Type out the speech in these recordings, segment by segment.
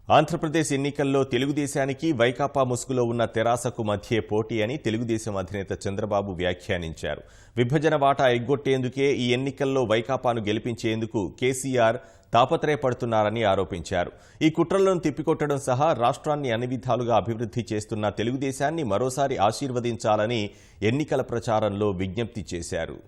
ఆంధ్రప్రదేశ్ ఎన్నికల్లో తెలుగుదేశానికి వైకాపా ముసుగులో ఉన్న తెరాసకు మధ్య పోటీ అని తెలుగుదేశం అధినేత చంద్రబాబు వ్యాఖ్యానించారు. విభజన వాటా ఎగ్గొట్టేందుకే ఈ ఎన్నికల్లో వైకాపాను గెలిపించేందుకు కేసీఆర్ తాపత్రయపడుతున్నారని ఆరోపించారు. ఈ కుట్రలను తిప్పికొట్టడం సహా రాష్ట్రాన్ని అన్ని విధాలుగా అభివృద్ధి చేస్తున్న తెలుగుదేశాన్ని మరోసారి ఆశీర్వదించాలని ఎన్నికల ప్రచారంలో విజ్ఞప్తి చేశారు.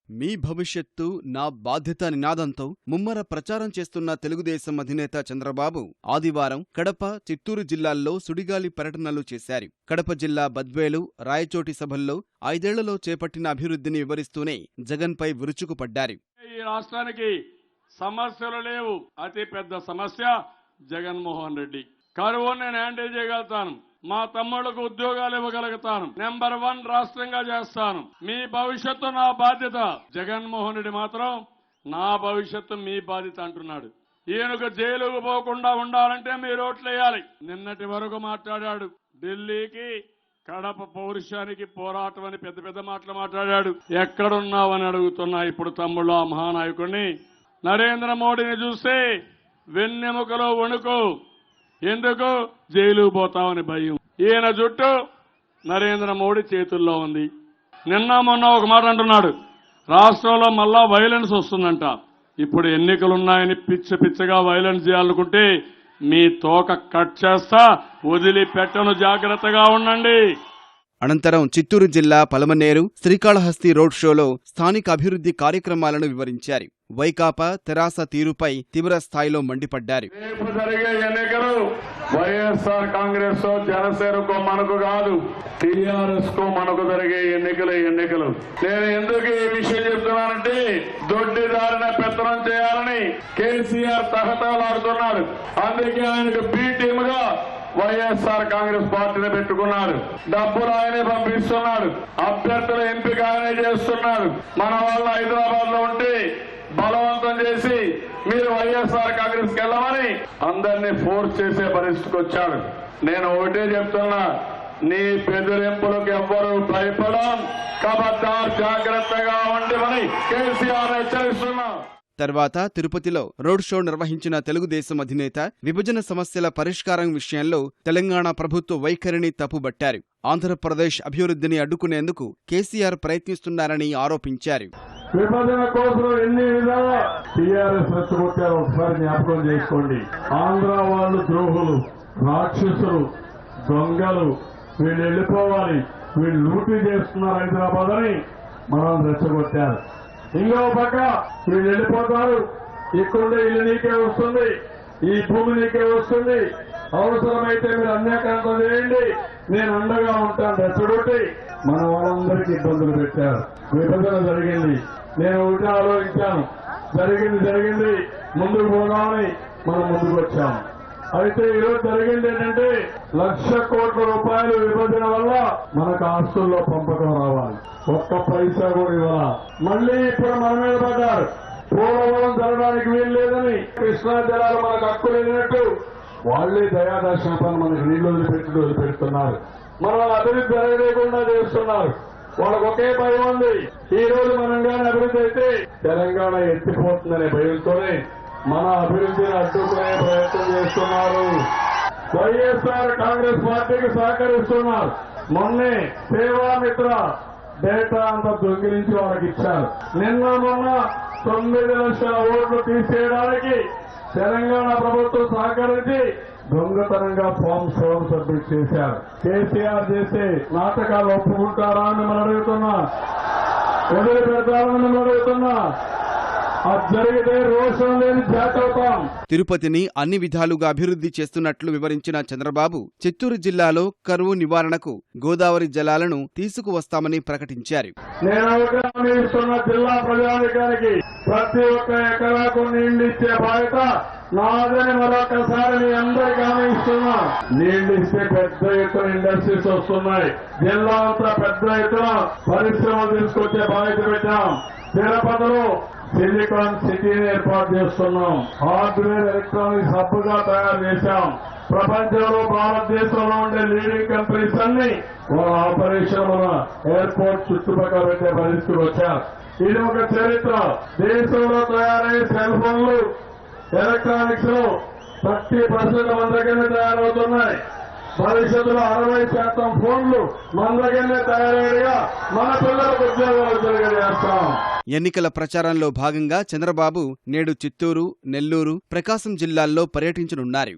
మీ భవిష్యత్తు నా బాధ్యత నినాదంతో ముమ్మర ప్రచారం చేస్తున్న తెలుగుదేశం అధినేత చంద్రబాబు ఆదివారం కడప, చిత్తూరు జిల్లాల్లో సుడిగాలి పర్యటనలు చేశారు. కడప జిల్లా బద్వేలు, రాయచోటి సభల్లో 5 ఏళ్లలో చేపట్టిన అభివృద్ధిని వివరిస్తూనే జగన్పై విరుచుకుపడ్డారు. ఈ రాష్ట్రానికి సమస్యలు లేవు, అతి పెద్ద సమస్య జగన్మోహన్ రెడ్డి. కరువును నేను హ్యాండిల్ చేయగలుగుతాను, మా తమ్ముళ్లకు ఉద్యోగాలు ఇవ్వగలుగుతాను, నెంబర్ 1 రాష్ట్రంగా చేస్తాను, మీ భవిష్యత్తు నా బాధ్యత. జగన్మోహన్ రెడ్డి మాత్రం నా భవిష్యత్తు మీ బాధ్యత అంటున్నాడు. ఈయనకు జైలుకు పోకుండా ఉండాలంటే మీరు ఓట్లేయాలి. నిన్నటి వరకు మాట్లాడాడు, ఢిల్లీకి కడప పౌరుషానికి పోరాటం అని పెద్ద పెద్ద మాటలు మాట్లాడాడు. ఎక్కడున్నావని అడుగుతున్నా ఇప్పుడు తమ్ముళ్ళు ఆ మహానాయకుడిని. నరేంద్ర మోడీని చూస్తే వెన్నెముకలో వణుకు. ఎందుకు? జైలుకు పోతామని భయం. ఈయన జుట్టు నరేంద్ర మోడీ చేతుల్లో ఉంది. నిన్న మొన్న ఒక మాట అంటున్నాడు, రాష్ట్రంలో మళ్ళా వైలెన్స్ వస్తుందంట. ఇప్పుడు ఎన్నికలున్నాయని పిచ్చగా వైలెన్స్ చేయాలనుకుంటే మీ తోక కట్ చేస్తా, వదిలిపెట్టను, జాగ్రత్తగా ఉండండి. అనంతరం చిత్తూరు జిల్లా పలమనేరు, శ్రీకాళహస్తి రోడ్ షోలో స్థానిక అభివృద్ధి కార్యక్రమాలను వివరించారు. వైకాపా, తెరాస తీరుపై తీవ్ర స్థాయిలో మండిపడ్డారు. రేపు జరిగే ఎన్నికలు వైఎస్ఆర్ కాంగ్రెస్ జనసేనకు మనకు కాదు, టీఆర్ఎస్ కు మనకు జరిగే ఎన్నికలు. నేను ఎందుకు ఈ విషయం చెప్తున్నానంటే, దొడ్డిదారిన పెత్తనం చేయాలని కేసీఆర్ తహతలాడుతున్నాడు. అందుకే ఆయనకు బి టీమ్ గా వైఎస్ఆర్ కాంగ్రెస్ పార్టీని పెట్టుకున్నాడు. డబ్బులు ఆయనే పంపిస్తున్నాడు, అభ్యర్థుల ఎంపిక ఆయనే చేస్తున్నాడు. మన వాళ్ళు హైదరాబాద్ లో ఉంటే బలవంతం చేసి మీరు వైఎస్ఆర్ కాంగ్రెస్ వెళ్ళమని అందరినీ ఫోర్స్ చేసే పరిస్థితికి వచ్చాడు. నేను ఒకటే చెప్తున్నా, నీ బెదిరింపులకు ఎవ్వరూ భయపడం, కబద్దార్ జాగ్రత్తగా ఉండమని కేసీఆర్ హెచ్చరిస్తున్నా. తర్వాత తిరుపతిలో రోడ్ షో నిర్వహించిన తెలుగుదేశం అధినేత విభజన సమస్యల పరిష్కారం విషయంలో తెలంగాణ ప్రభుత్వ వైఖరిని తప్పుబట్టారు. ఆంధ్రప్రదేశ్ అభివృద్ధిని అడ్డుకునేందుకు కేసీఆర్ ప్రయత్నిస్తున్నారని ఆరోపించారు. విభజన కోసం ఎన్ని విధాలా టీఆర్ఎస్ రెచ్చగొట్టారు ఒకసారి జ్ఞాపకం చేసుకోండి. ఆంధ్ర వాళ్ళు ద్రోహులు, రాక్షసులు, దొంగలు, వీళ్ళు వెళ్ళిపోవాలి, వీళ్ళు లూటీ చేస్తున్నారు హైదరాబాద్ అని మనం రెచ్చగొట్టారు. ఇంకో పక్క వీళ్ళు వెళ్ళిపోతారు, ఇక్కడుండే ఇల్లు నీకే వస్తుంది, ఈ భూమి నీకే వస్తుంది, అవసరమైతే మీరు అన్యాకాంతం చేయండి, నేను అండగా ఉంటాను రెచ్చగొట్టి మన వాళ్ళందరికీ ఇబ్బందులు పెట్టారు. విభజన జరిగింది, నేను ఒకటి ఆలోచించాను, జరిగింది, ముందుకు పోదామని మనం ముందుకు వచ్చాము. అయితే ఈరోజు జరిగింది ఏంటంటే, 1,00,000 కోట్ల రూపాయలు విభజన వల్ల మనకు ఆస్తుల్లో పంపకం రావాలి, ఒక్క పైసా కూడా ఇవ్వాల. మళ్లీ ఇప్పుడు మన మీద పడ్డారు, పోలవరం జరగడానికి వీలు లేదని, కృష్ణా జలాలు మనకు హక్కు లేనట్టు వాళ్లే దయాదర్శనం మనకు నీళ్లు వదిలిపెడుతున్నారు. మనం అభివృద్ధి జరగలేకుండా చేస్తున్నారు. వాళ్ళకు ఒకే భయం ఉంది, ఈ రోజు మనం కానీ అభివృద్ధి అయితే తెలంగాణ ఎత్తిపోతుందనే భయంతోనే మన అభివృద్ధిని అడ్డుకునే ప్రయత్నం చేస్తున్నారు. వైఎస్ఆర్ కాంగ్రెస్ పార్టీకి సహకరిస్తున్నారు. మొన్నే సేవామిత్ర డేటా అంతా దొంగిలించి వాళ్ళకి ఇచ్చారు. మొన్న 9 లక్షల ఓట్లు తీసేయడానికి తెలంగాణ ప్రభుత్వం సహకరించి దొంగతనంగా ఫామ్ 7 సబ్మిట్ చేశారు. కేసీఆర్ చేసే నాటకాలు ఒప్పుకుంటారా అని మనం అడుగుతున్నా, వదిలిపెడతారని మనం అడుగుతున్నా. తిరుపతిని అన్ని విధాలుగా అభివృద్ధి చేస్తున్నట్లు వివరించిన చంద్రబాబు చిత్తూరు జిల్లాలో కరువు నివారణకు గోదావరి జలాలను తీసుకువస్తామని ప్రకటించారు. జిల్లా ప్రజానికానికి ప్రతి ఒక్క ఎకరాకు నీళ్లు ఇచ్చే బాధ్యత నాదని మరొకసారి మీ అందరికీ హామీ ఇస్తున్నా. నీళ్లు ఇస్తే పెద్ద ఎత్తున ఇండస్ట్రీస్ వస్తున్నాయి, జిల్లా అంతా పెద్ద ఎత్తున పరిశ్రమలు తీసుకొచ్చే బాధ్యత పెట్టాం. తిరుపతిలో సిలికాన్ సిటీని ఏర్పాటు చేస్తున్నాం, హార్డ్వేర్ ఎలక్ట్రానిక్స్ హబ్ గా తయారు చేశాం. ప్రపంచంలో భారతదేశంలో ఉండే లీడింగ్ కంపెనీస్ అన్ని వాళ్ళ ఆపరేషన్ మన ఎయిర్పోర్ట్ చుట్టుపక్కల పెట్టే పరిస్థితికి వచ్చారు. ఇది ఒక చరిత్ర. దేశంలో తయారయ్యే సెల్ ఫోన్లు ఎలక్ట్రానిక్స్ లో 30% మన దగ్గరనే తయారవుతున్నాయి. భవిష్యత్తులో 60% ఫోన్లు మన దగ్గరనే తయారయ్యేగా మన పిల్లలకు ఉద్యోగాలు తెలియజేస్తాం. ఎన్నికల ప్రచారంలో భాగంగా చంద్రబాబు నేడు చిత్తూరు, నెల్లూరు, ప్రకాశం జిల్లాల్లో పర్యటించనున్నారు.